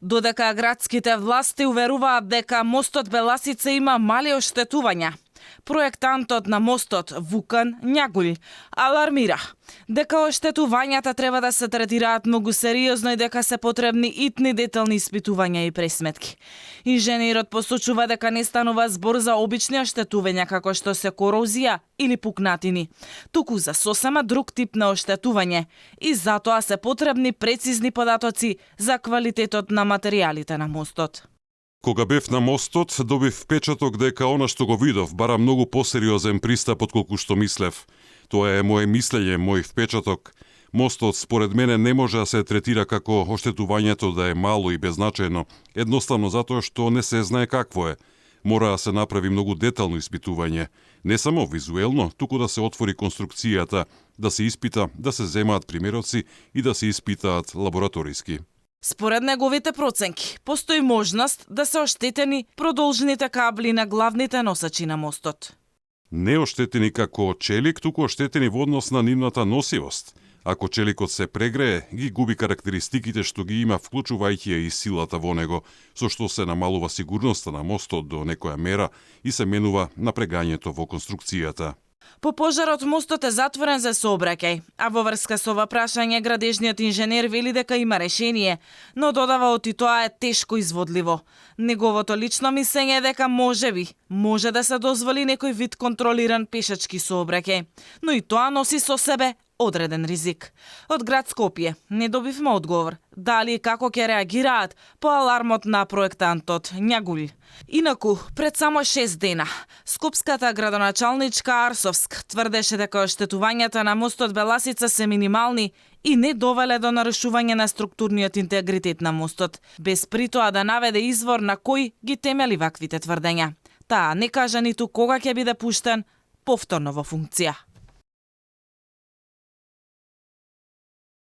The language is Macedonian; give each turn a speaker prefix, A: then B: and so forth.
A: Додека градските власти уверуваат дека мостот Беласица има мали оштетувања, проектантот на мостот Вукан Њагулј алармира дека оштетувањата треба да се третираат многу сериозно и дека се потребни итни детални испитувања и пресметки. Инженерот посочува дека не станува збор за обични оштетувања како што се корозија или пукнатини, туку за сосема друг тип на оштетување и затоа се потребни прецизни податоци за квалитетот на материјалите на мостот.
B: Кога бев на мостот, добив впечаток дека она што го видов бара многу посериозен пристап отколку што мислев. Тоа е моje мислење, мој впечаток. Мостот според мене не може да се третира како оштетувањето да е мало и беззначајно, едноставно затоа што не се знае какво е. Мора да се направи многу детално испитување, не само визуелно, туку да се отвори конструкцијата, да се испита, да се земаат примероци и да се испитаат лабораториски.
A: Според неговите проценки, постои можност да се оштетени продолжните кабли на главните носачи на мостот.
B: Не оштетени како челик, туку оштетени во однос на нивната носивост. Ако челикот се прегрее, ги губи карактеристиките што ги има, вклучувајќи ја и силата во него, со што се намалува сигурноста на мостот до некоја мера и се менува напрегањето во конструкцијата.
A: По пожарот мостот е затворен за сообраќај, а во врска со ова прашање градежниот инженер вели дека има решение, но додава оти тоа е тешко изводливо. Неговото лично мислење е дека може да се дозволи некој вид контролиран пешачки сообраќај, но и тоа носи со себе одреден ризик. Од град Скопје не добивме одговор дали и како ќе реагираат по алармот на проектантот Њагулј. Инаку, пред само 6 дена, скопската градоначалничка Арсовск тврдеше дека оштетувањата на мостот Беласица се минимални и не довеле до нарушување на структурниот интегритет на мостот, без притоа да наведе извор на кој ги темели ваквите тврдења. Таа не кажа ниту кога ќе биде пуштен повторно во функција.